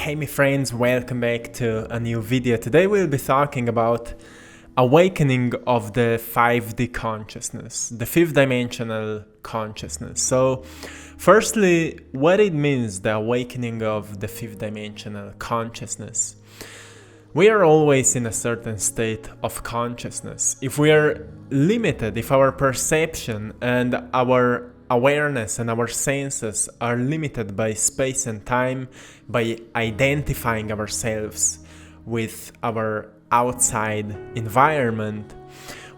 Hey my friends, welcome back to a new video. Today we'll be talking about awakening of the 5D consciousness, the fifth dimensional consciousness. So firstly, what it means, the awakening of the fifth dimensional consciousness. We are always in a certain state of consciousness. If we are limited, if our perception and our awareness and our senses are limited by space and time, by identifying ourselves with our outside environment,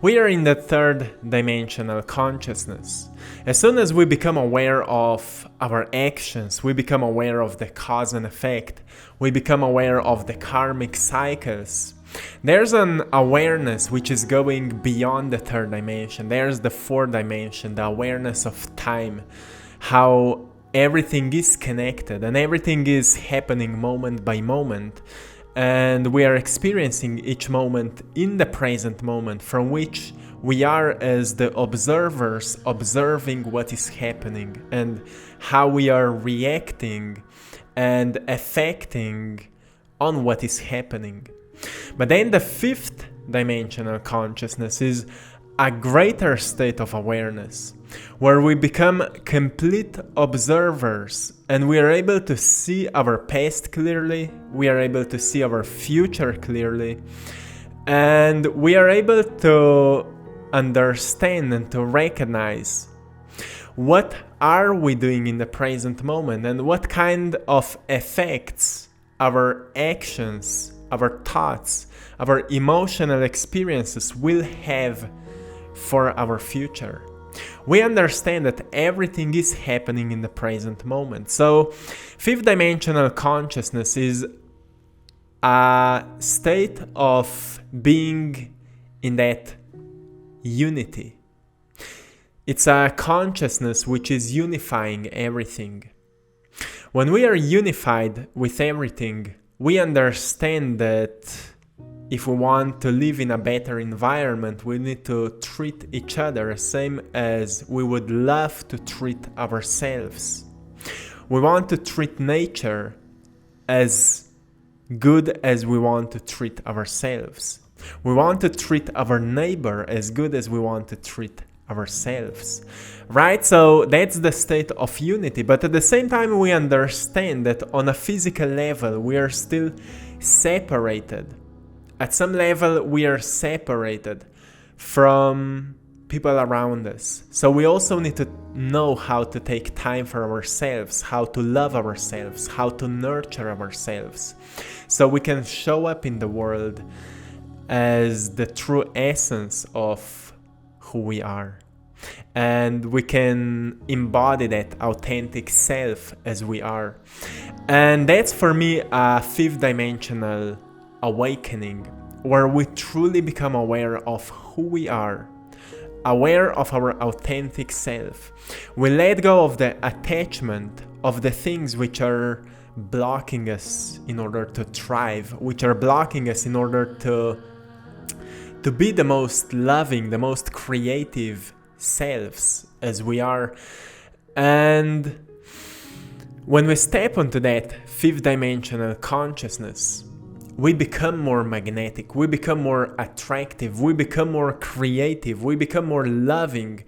we are in the third dimensional consciousness. As soon as we become aware of our actions, we become aware of the cause and effect, we become aware of the karmic cycles. There's an awareness which is going beyond the third dimension. There's the fourth dimension, the awareness of time, how everything is connected and everything is happening moment by moment. And we are experiencing each moment in the present moment, from which we are as the observers observing what is happening and how we are reacting and affecting on what is happening. But then the fifth dimensional consciousness is a greater state of awareness, where we become complete observers and we are able to see our past clearly, we are able to see our future clearly, and we are able to understand and to recognize what are we doing in the present moment and what kind of effects our actions, our thoughts, our emotional experiences will have for our future. We understand that everything is happening in the present moment. So, fifth dimensional consciousness is a state of being in that unity. It's a consciousness which is unifying everything. When we are unified with everything, we understand that if we want to live in a better environment, we need to treat each other the same as we would love to treat ourselves. We want to treat nature as good as we want to treat ourselves. We want to treat our neighbor as good as we want to treat ourselves, right? So that's the state of unity. But at the same time, we understand that on a physical level, we are still separated. At some level, we are separated from people around us. So we also need to know how to take time for ourselves, how to love ourselves, how to nurture ourselves, so we can show up in the world as the true essence of who we are. And we can embody that authentic self as we are. And that's for me a fifth dimensional awakening, where we truly become aware of who we are, aware of our authentic self. We let go of the attachment of the things which are blocking us in order to thrive, which are blocking us in order to be the most loving, the most creative selves as we are. And when we step onto that fifth dimensional consciousness, we become more magnetic, we become more attractive, we become more creative, we become more loving.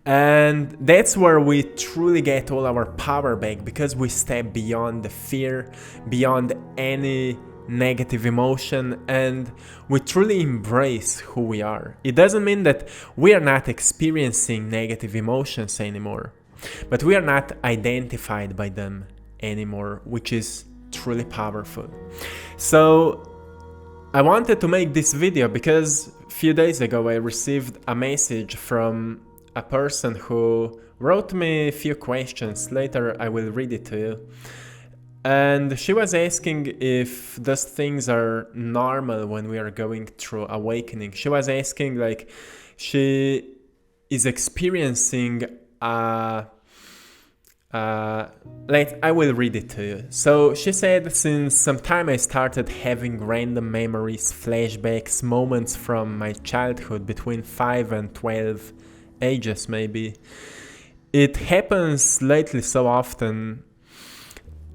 And that's where we truly get all our power back, because we step beyond the fear, beyond any negative emotion, and we truly embrace who we are. It doesn't mean that we are not experiencing negative emotions anymore, but we are not identified by them anymore, which is truly powerful. So I wanted to make this video because a few days ago I received a message from a person who wrote me a few questions. Later I will read it to you. And she was asking if those things are normal when we are going through awakening. She was asking, like, she is experiencing I will read it to you. So she said, since some time I started having random memories, flashbacks, moments from my childhood between 5 and 12 ages maybe. It happens lately so often.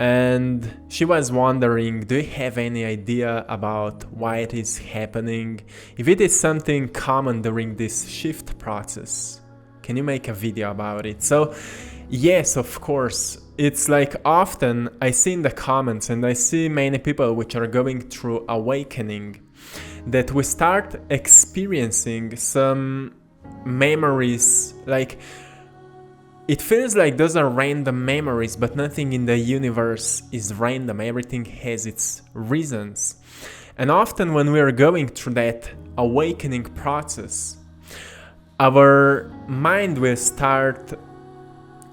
And she was wondering, do you have any idea about why it is happening? If it is something common during this shift process, can you make a video about it? So yes, of course. It's like often I see in the comments, and I see many people which are going through awakening, that we start experiencing some memories, like it feels like those are random memories, but nothing in the universe is random. Everything has its reasons. And often when we are going through that awakening process, our mind will start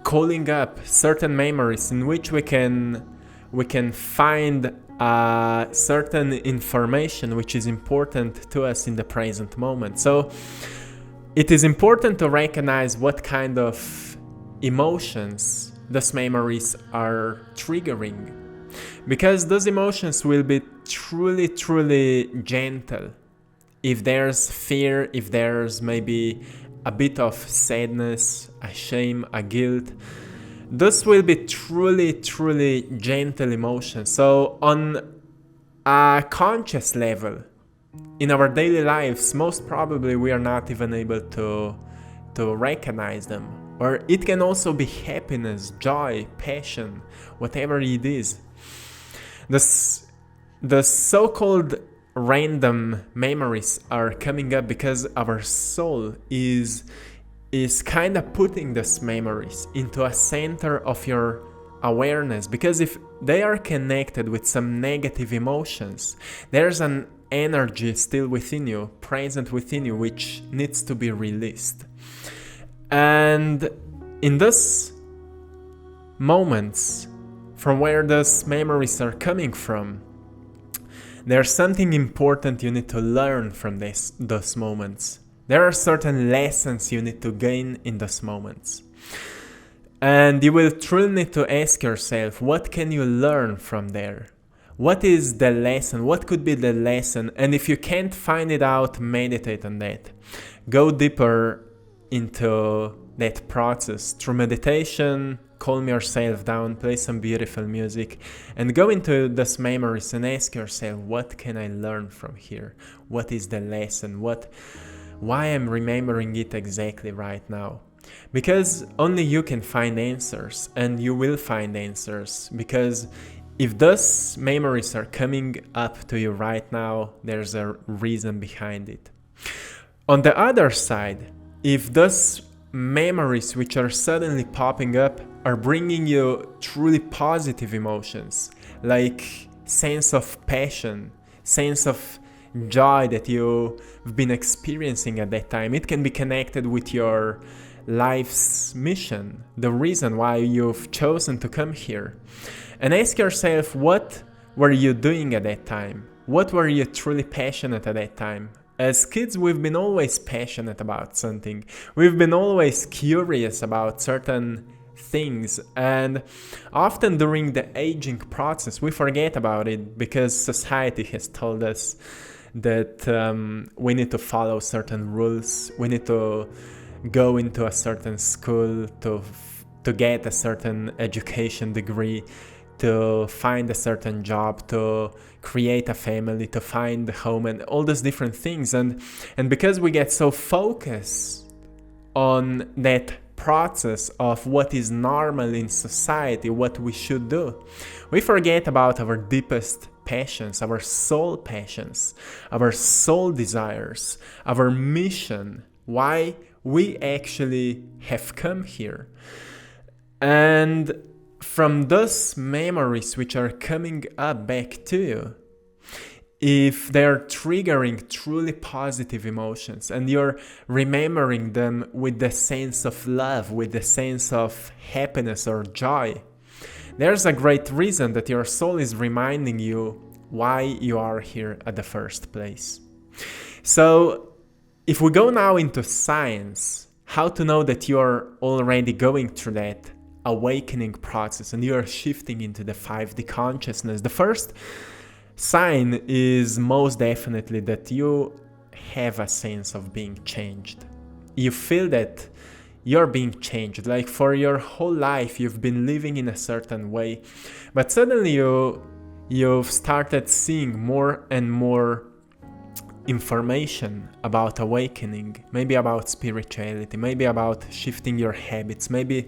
calling up certain memories in which we can find certain information which is important to us in the present moment. So it is important to recognize what kind of emotions those memories are triggering, because those emotions will be truly gentle. If there's fear, if there's maybe a bit of sadness, a shame, a guilt, those will be truly gentle emotions. So on a conscious level, in our daily lives, most probably we are not even able to recognize them. Or it can also be happiness, joy, passion, whatever it is. The so-called random memories are coming up because our soul is kind of putting these memories into a center of your awareness, because if they are connected with some negative emotions, there's an energy still within you, present within you, which needs to be released. And in those moments, from where those memories are coming from, there's something important you need to learn from those moments. There are certain lessons you need to gain in those moments. And you will truly need to ask yourself, what can you learn from there? What is the lesson? What could be the lesson? And if you can't find it out, meditate on that. Go deeper into that process through meditation. Calm yourself down, play some beautiful music, and go into those memories and ask yourself, what can I learn from here? What is the lesson? Why I'm remembering it exactly right now? Because only you can find answers, and you will find answers, because if those memories are coming up to you right now, there's a reason behind it. On the other side, if those memories which are suddenly popping up are bringing you truly positive emotions, like sense of passion, sense of joy that you've been experiencing at that time, it can be connected with your life's mission, the reason why you've chosen to come here. And ask yourself, what were you doing at that time? What were you truly passionate at that time? As kids, we've been always passionate about something. We've been always curious about certain things, and often during the aging process, we forget about it because society has told us that we need to follow certain rules. We need to go into a certain school to get a certain education degree, to find a certain job, to create a family, to find a home, and all those different things. And because we get so focused on that process of what is normal in society, what we should do, we forget about our deepest passions, our soul desires, our mission, why we actually have come here. And from those memories which are coming up back to you, if they're triggering truly positive emotions and you're remembering them with the sense of love, with the sense of happiness or joy, there's a great reason that your soul is reminding you why you are here at the first place. So if we go now into science, how to know that you're already going through that awakening process and you are shifting into the 5D consciousness, the first sign is most definitely that you have a sense of being changed. You feel that you're being changed. Like for your whole life, you've been living in a certain way, but suddenly you've started seeing more and more information about awakening, maybe about spirituality, maybe about shifting your habits, maybe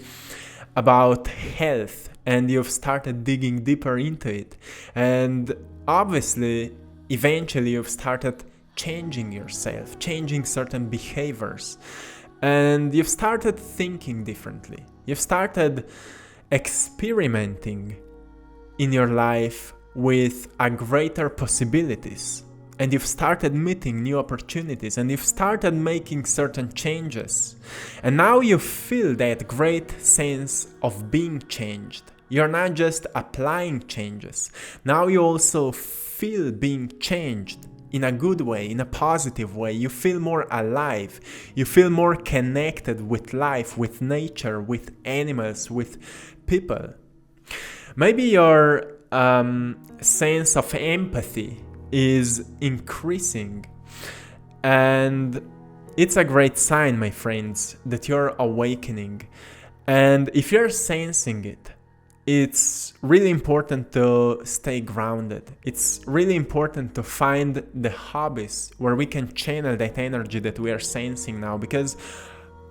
about health, and you've started digging deeper into it. And obviously, eventually you've started changing yourself, changing certain behaviors, and you've started thinking differently. You've started experimenting in your life with a greater possibilities, and you've started meeting new opportunities, and you've started making certain changes, and now you feel that great sense of being changed. You're not just applying changes, now you also feel being changed in a good way, in a positive way. You feel more alive, you feel more connected with life, with nature, with animals, with people. Maybe your sense of empathy is increasing, and it's a great sign, my friends, that you're awakening. And if you're sensing it, it's really important to stay grounded. It's really important to find the hobbies where we can channel that energy that we are sensing now, because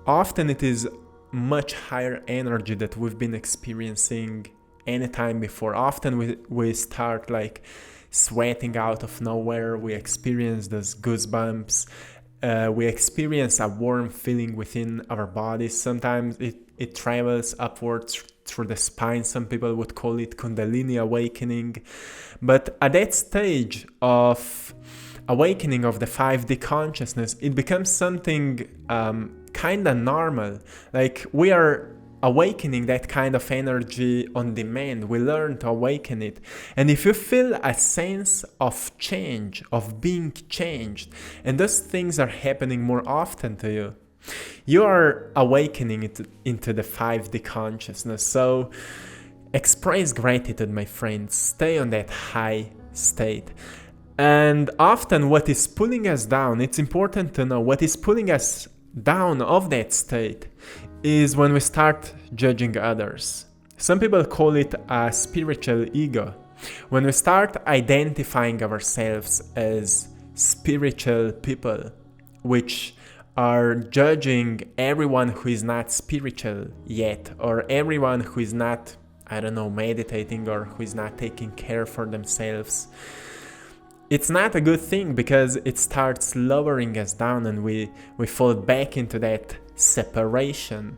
often it is much higher energy that we've been experiencing anytime before. Often we start like sweating out of nowhere, we experience those goosebumps, we experience a warm feeling within our bodies. Sometimes it travels upwards through the spine. Some people would call it Kundalini awakening. But at that stage of awakening of the 5D consciousness, it becomes something kind of normal. Like we are awakening that kind of energy on demand. We learn to awaken it. And if you feel a sense of change, of being changed, and those things are happening more often to you, you are awakening it into the 5D consciousness. So express gratitude, my friends. Stay on that high state. And often what is pulling us down, it's important to know what is pulling us down of that state is when we start judging others. Some people call it a spiritual ego. When we start identifying ourselves as spiritual people, which are judging everyone who is not spiritual yet, or everyone who is not, meditating, or who is not taking care for themselves, it's not a good thing, because it starts lowering us down, and we fall back into that separation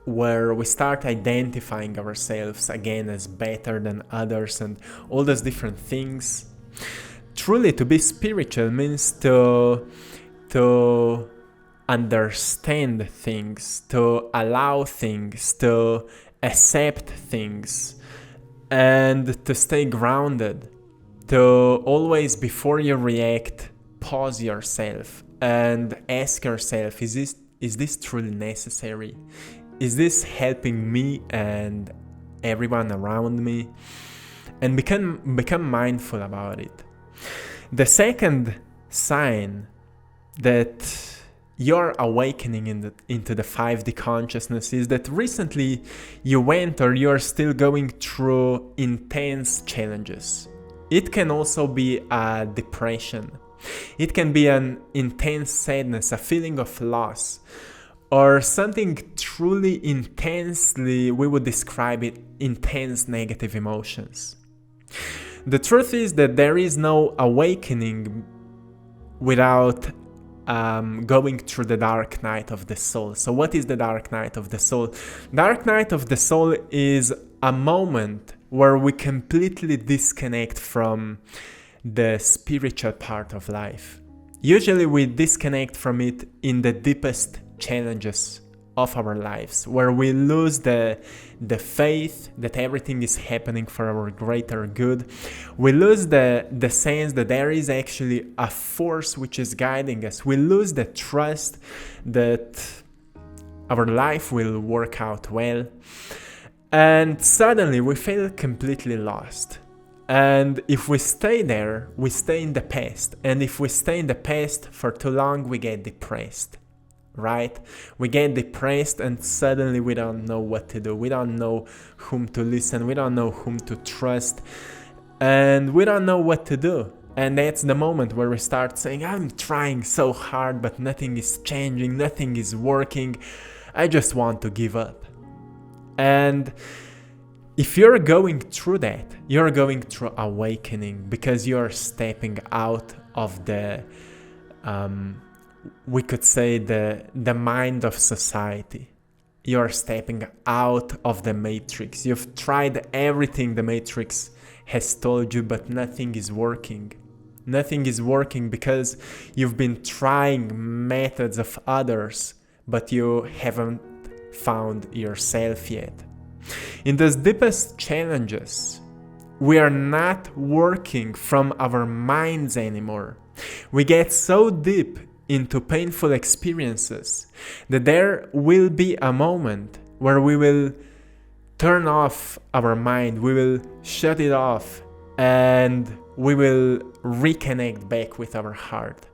where we start identifying ourselves again as better than others and all those different things. Truly, to be spiritual means to understand things, to allow things, to accept things, and to stay grounded, to always, before you react, pause yourself and ask yourself, is this truly necessary? Is this helping me and everyone around me? And become mindful about it. The second sign that you're awakening into the 5D consciousness is that recently you went, or you're still going through intense challenges. It can also be a depression. It can be an intense sadness, a feeling of loss, or something truly intensely, we would describe it, intense negative emotions. The truth is that there is no awakening without going through the dark night of the soul. So what is the dark night of the soul? Dark night of the soul is a moment where we completely disconnect from the spiritual part of life. Usually we disconnect from it in the deepest challenges of our lives, where we lose the faith that everything is happening for our greater good. We lose the sense that there is actually a force which is guiding us. We lose the trust that our life will work out well. And suddenly we feel completely lost. And if we stay there, we stay in the past. And if we stay in the past for too long, we get depressed. right? We get depressed and suddenly we don't know what to do. We don't know whom to listen. We don't know whom to trust. And we don't know what to do. And that's the moment where we start saying, I'm trying so hard, but nothing is changing, nothing is working. I just want to give up. And if you're going through that, you're going through awakening, because you're stepping out of the, we could say, the mind of society. You're stepping out of the matrix. You've tried everything the matrix has told you, but nothing is working. Nothing is working because you've been trying methods of others, but you haven't found yourself yet. In those deepest challenges, we are not working from our minds anymore. We get so deep into painful experiences that there will be a moment where we will turn off our mind, we will shut it off, and we will reconnect back with our heart.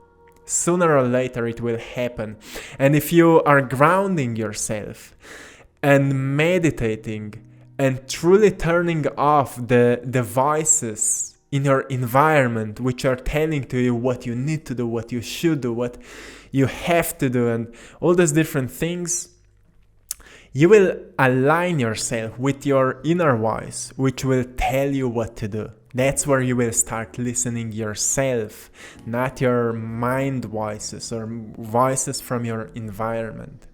Sooner or later it will happen. And if you are grounding yourself and meditating and truly turning off the voices in your environment which are telling to you what you need to do, what you should do, what you have to do, and all those different things, you will align yourself with your inner voice, which will tell you what to do. That's where you will start listening yourself, not your mind voices or voices from your environment.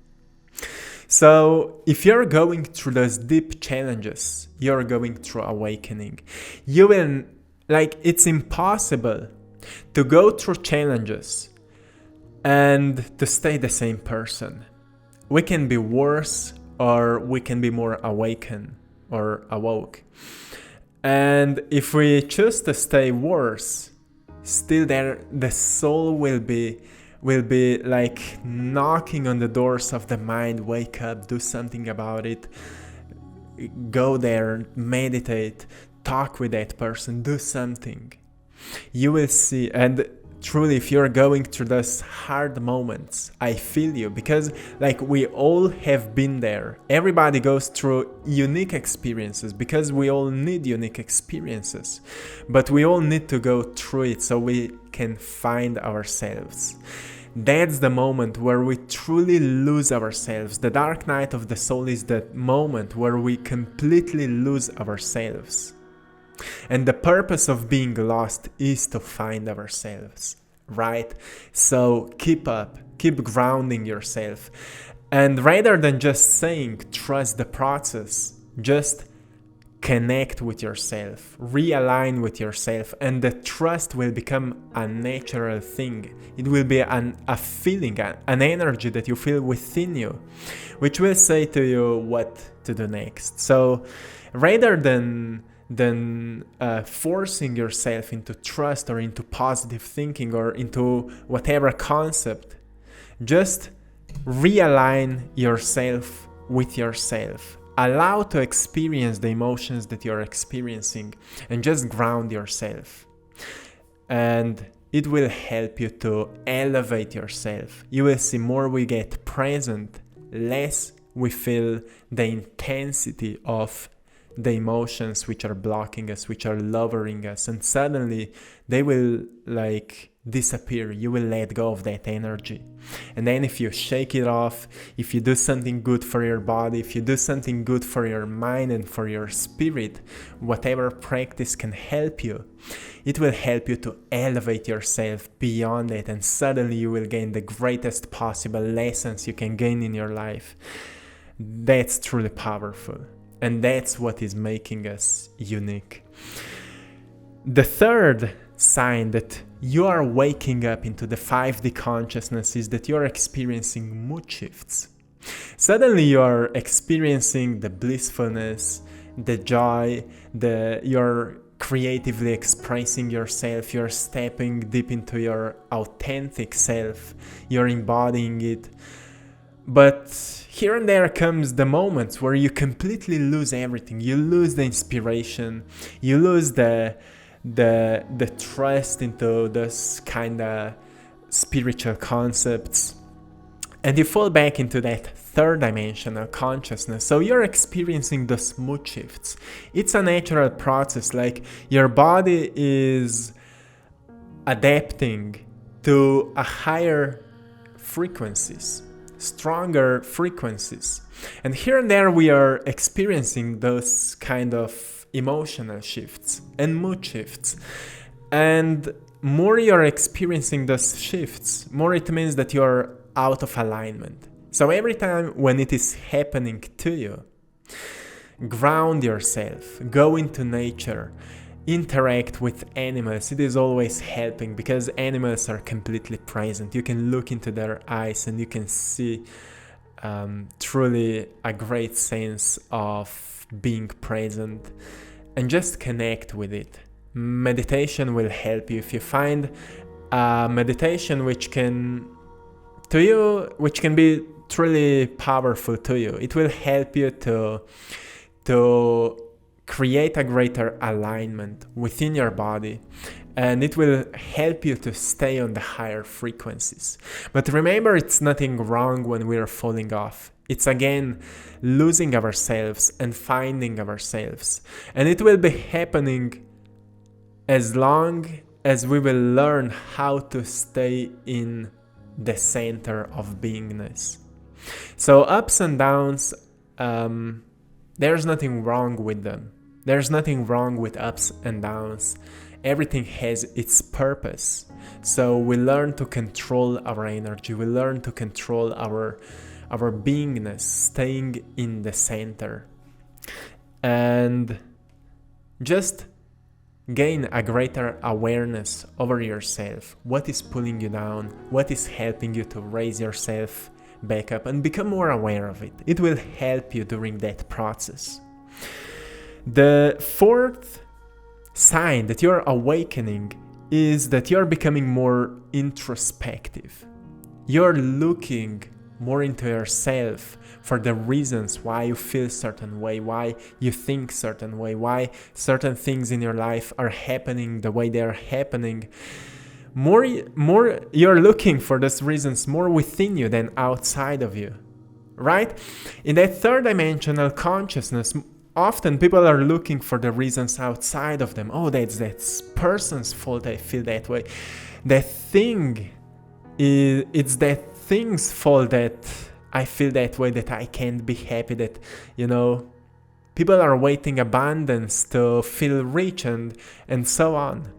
So if you're going through those deep challenges, you're going through awakening. You will, it's impossible to go through challenges and to stay the same person. We can be worse, or we can be more awakened or awoke. And if we choose to stay worse, still there, the soul will be like knocking on the doors of the mind. Wake up, do something about it. Go there, meditate, talk with that person, do something. You will see. And truly, if you're going through those hard moments, I feel you, because we all have been there. Everybody goes through unique experiences because we all need unique experiences. But we all need to go through it so we can find ourselves. That's the moment where we truly lose ourselves. The dark night of the soul is that moment where we completely lose ourselves. And the purpose of being lost is to find ourselves, right? So keep up, keep grounding yourself. And rather than just saying trust the process, just connect with yourself, realign with yourself, and the trust will become a natural thing. It will be a feeling, an energy that you feel within you, which will say to you what to do next. So rather than forcing yourself into trust or into positive thinking or into whatever concept, just realign yourself with yourself. Allow to experience the emotions that you're experiencing and just ground yourself. And it will help you to elevate yourself. You will see more we get present, less we feel the intensity of the emotions which are blocking us, which are lowering us, and suddenly they will disappear. You will let go of that energy. And then if you shake it off, if you do something good for your body, if you do something good for your mind and for your spirit, whatever practice can help you, it will help you to elevate yourself beyond it, and suddenly you will gain the greatest possible lessons you can gain in your life. That's truly powerful. And that's what is making us unique. The third sign that you are waking up into the 5D consciousness is that you're experiencing mood shifts. Suddenly you are experiencing the blissfulness, the joy, you're creatively expressing yourself, you're stepping deep into your authentic self, you're embodying it. But here and there comes the moments where you completely lose everything. You lose the inspiration. You lose the trust into those kind of spiritual concepts. And you fall back into that third dimensional consciousness. So you're experiencing those mood shifts. It's a natural process, like your body is adapting to a higher frequencies, stronger frequencies. And here and there we are experiencing those kind of emotional shifts and mood shifts. And more you're experiencing those shifts, more it means that you're out of alignment. So every time when it is happening to you, ground yourself, go into nature, interact with animals. It is always helping because animals are completely present. You can look into their eyes and you can see truly a great sense of being present, and just connect with it. Meditation will help you. If you find a meditation which can be truly powerful to you, it will help you to create a greater alignment within your body, and it will help you to stay on the higher frequencies. But remember, it's nothing wrong when we are falling off. It's again losing ourselves and finding ourselves, and it will be happening as long as we will learn how to stay in the center of beingness. So ups and downs, there's nothing wrong with them. There's nothing wrong with ups and downs. Everything has its purpose. So we learn to control our energy. We learn to control our beingness, staying in the center. And just gain a greater awareness over yourself. What is pulling you down? What is helping you to raise yourself back up, and become more aware of it. It will help you during that process. The fourth sign that you're awakening is that you're becoming more introspective. You're looking more into yourself for the reasons why you feel certain way, why you think certain way, why certain things in your life are happening the way they are happening. More you're looking for those reasons more within you than outside of you, right? In that third dimensional consciousness, often people are looking for the reasons outside of them. Oh, that's that person's fault I feel that way. It's that thing's fault that I feel that way, that I can't be happy, that, people are waiting abundance to feel rich and so on.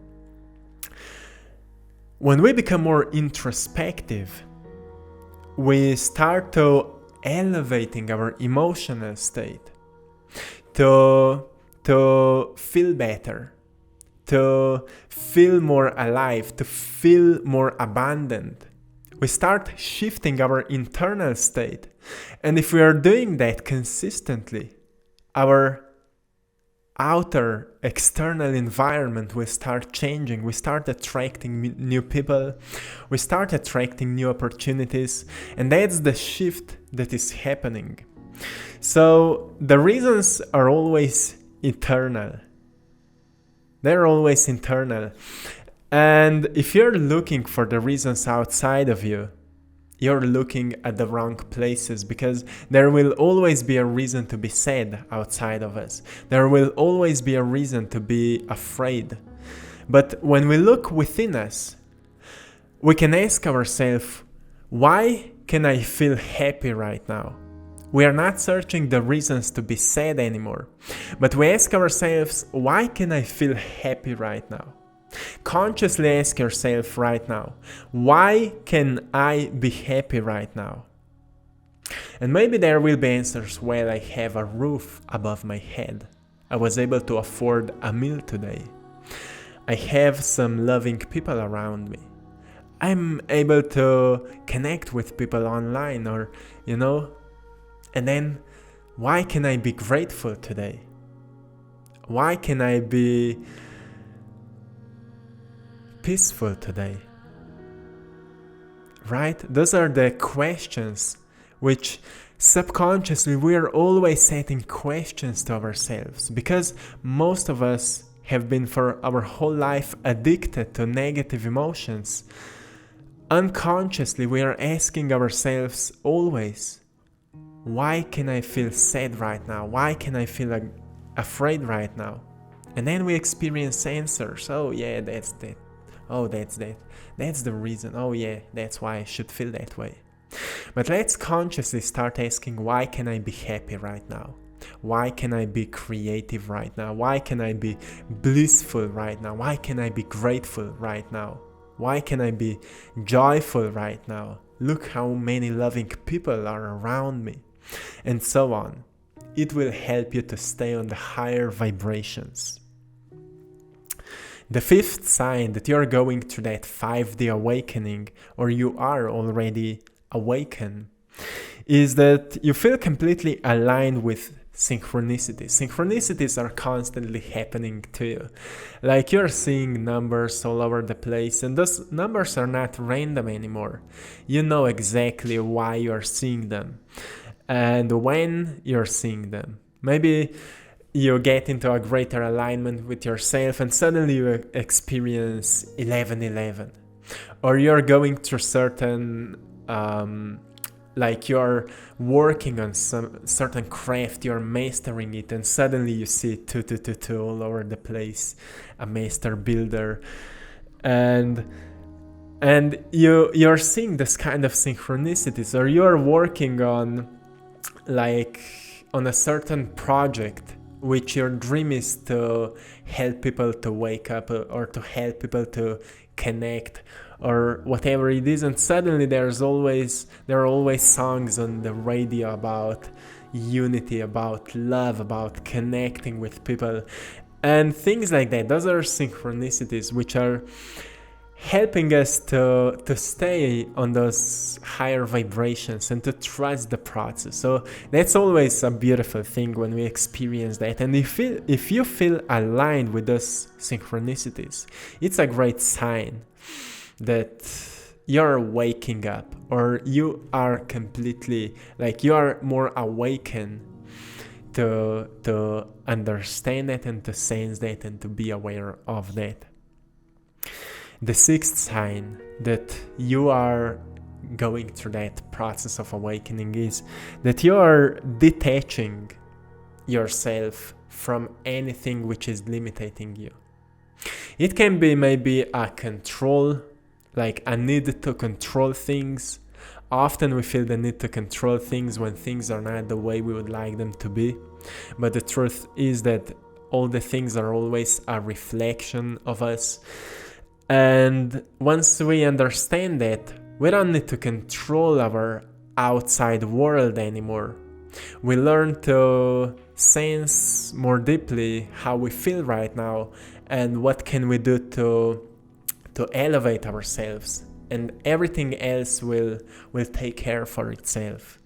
When we become more introspective, we start to elevating our emotional state, to feel better, to feel more alive, to feel more abundant. We start shifting our internal state. And if we are doing that consistently, our outer external environment will start changing. We start attracting new people. We start attracting new opportunities. And that's the shift that is happening. So the reasons are always eternal. They're always internal. And if you're looking for the reasons outside of you, you're looking at the wrong places, because there will always be a reason to be sad outside of us. There will always be a reason to be afraid. But when we look within us, we can ask ourselves, why can I feel happy right now? We are not searching the reasons to be sad anymore, but we ask ourselves, why can I feel happy right now? Consciously ask yourself right now, why can I be happy right now? And maybe there will be answers. Well, I have a roof above my head. I was able to afford a meal today. I have some loving people around me. I'm able to connect with people online, or, and then why can I be grateful today? Why can I be peaceful today? Right? Those are the questions which subconsciously we are always setting questions to ourselves, because most of us have been for our whole life addicted to negative emotions unconsciously we are asking ourselves always, why can I feel sad right now? Why can I feel afraid right now? And then we experience answers. Oh yeah, that's that. Oh, that's that. That's the reason. Oh yeah, that's why I should feel that way. But let's consciously start asking, why can I be happy right now? Why can I be creative right now? Why can I be blissful right now? Why can I be grateful right now? Why can I be joyful right now? Look how many loving people are around me. And so on. It will help you to stay on the higher vibrations. The fifth sign that you're going through that 5D awakening, or you are already awakened, is that you feel completely aligned with synchronicities. Synchronicities are constantly happening to you. Like you're seeing numbers all over the place, and those numbers are not random anymore. You know exactly why you're seeing them and when you're seeing them. Maybe you get into a greater alignment with yourself and suddenly you experience 1111. Or you're going through certain like you're working on some certain craft, you're mastering it, and suddenly you see 2222 all over the place, a master builder, and you're seeing this kind of synchronicities. Or you're working on a certain project, which your dream is to help people to wake up, or to help people to connect, or whatever it is, and suddenly there are always songs on the radio about unity, about love, about connecting with people, and things like that. Those are synchronicities which are helping us to stay on those higher vibrations and to trust the process. So that's always a beautiful thing when we experience that. And if you feel aligned with those synchronicities, it's a great sign that you're waking up, or you are completely, you are more awakened to understand that and to sense that and to be aware of that. The sixth sign that you are going through that process of awakening is that you are detaching yourself from anything which is limiting you. It can be maybe a control, like a need to control things. Often we feel the need to control things when things are not the way we would like them to be. But the truth is that all the things are always a reflection of us. And once we understand that, we don't need to control our outside world anymore. We learn to sense more deeply how we feel right now and what can we do to elevate ourselves, and everything else will take care for itself.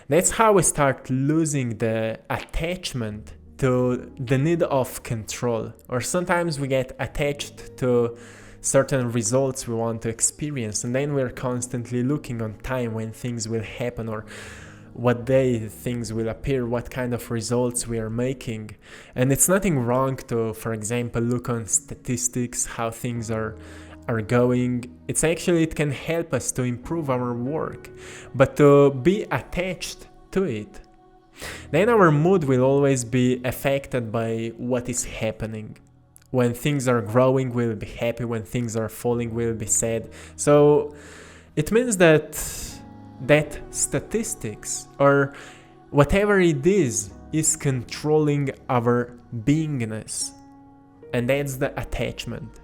That's how we start losing the attachment to the need of control, or sometimes we get attached to certain results we want to experience, and then we're constantly looking on time when things will happen, or what day things will appear, what kind of results we are making. And it's nothing wrong to, for example, look on statistics, how things are going. It can help us to improve our work, but to be attached to it, then our mood will always be affected by what is happening. When things are growing, we'll be happy. When things are falling, we'll be sad. So it means that statistics, or whatever it is controlling our beingness. And that's the attachment.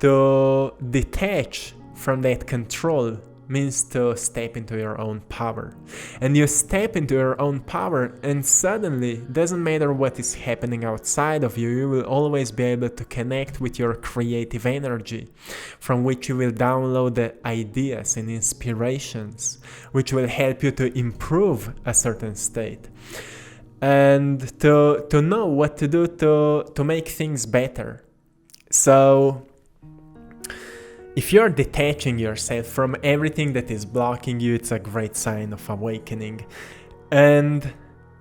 To detach from that control means to step into your own power. And you step into your own power, and suddenly, doesn't matter what is happening outside of you, you will always be able to connect with your creative energy, from which you will download the ideas and inspirations, which will help you to improve a certain state. And to know what to do to make things better. So if you're detaching yourself from everything that is blocking you, it's a great sign of awakening. And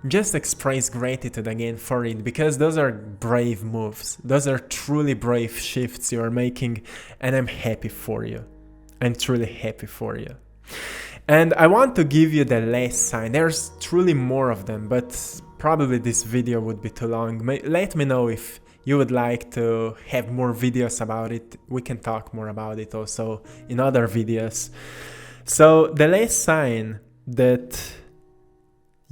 just express gratitude again for it, because those are brave moves. Those are truly brave shifts you are making, and I'm happy for you. I'm truly happy for you. And I want to give you the last sign. There's truly more of them, but probably this video would be too long. Let me know if you would like to have more videos about it. We can talk more about it also in other videos. So the last sign that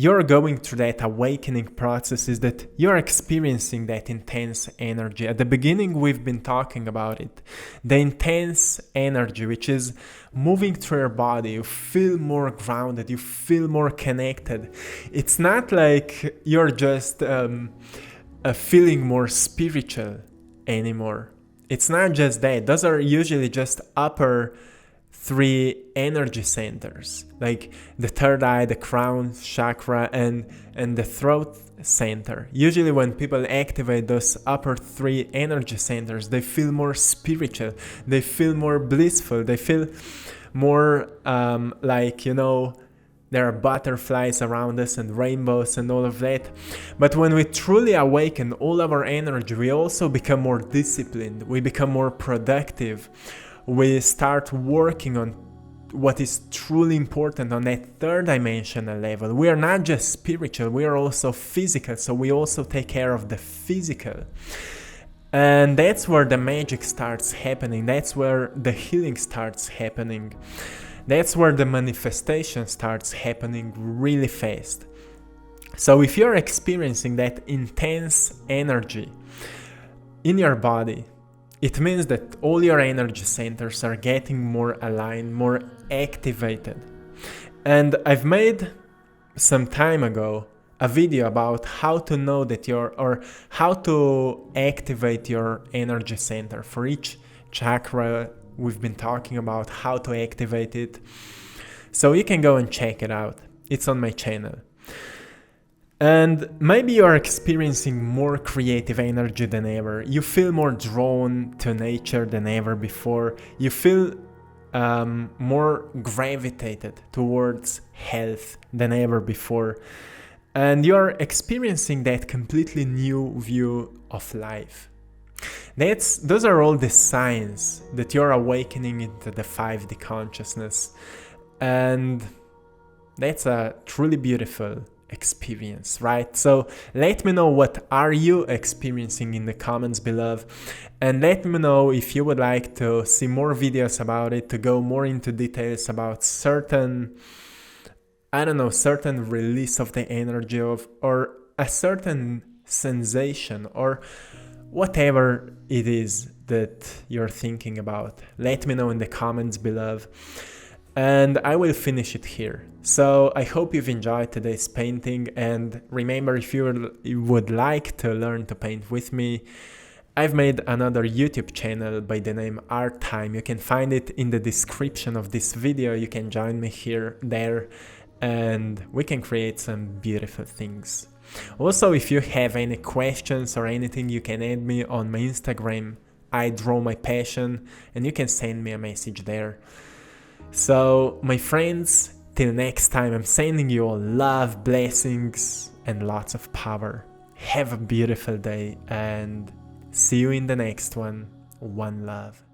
you're going through that awakening process is that you're experiencing that intense energy. At the beginning, we've been talking about it. The intense energy, which is moving through your body. You feel more grounded, you feel more connected. It's not like you're just feeling more spiritual anymore. It's not just that. Those are usually just upper 3 energy centers, like the third eye, the crown chakra, and the throat center. Usually when people activate those upper 3 energy centers, they feel more spiritual, they feel more blissful, they feel more like, you know, there are butterflies around us and rainbows and all of that. But when we truly awaken all of our energy, we also become more disciplined, we become more productive. We start working on what is truly important on that third dimensional level. We are not just spiritual, we are also physical, so we also take care of the physical. And that's where the magic starts happening, that's where the healing starts happening, that's where the manifestation starts happening really fast. So if you're experiencing that intense energy in your body, it means that all your energy centers are getting more aligned, more activated. And I've made some time ago a video about how to know that how to activate your energy center. For each chakra, we've been talking about how to activate it. So you can go and check it out. It's on my channel. And maybe you're experiencing more creative energy than ever. You feel more drawn to nature than ever before. You feel more gravitated towards health than ever before. And you're experiencing that completely new view of life. Those are all the signs that you're awakening into the 5D consciousness. And that's a truly beautiful experience, right? So let me know what are you experiencing in the comments below, and let me know if you would like to see more videos about it, to go more into details about certain release of the energy or a certain sensation or whatever it is that you're thinking about. Let me know in the comments below. And I will finish it here. So I hope you've enjoyed today's painting, and remember, if you would like to learn to paint with me, I've made another YouTube channel by the name Art Time. You can find it in the description of this video. You can join me there, and we can create some beautiful things. Also, if you have any questions or anything, you can add me on my Instagram, AttractPassion, and you can send me a message there. So, my friends, till next time, I'm sending you all love, blessings, and lots of power. Have a beautiful day, and see you in the next one. One love.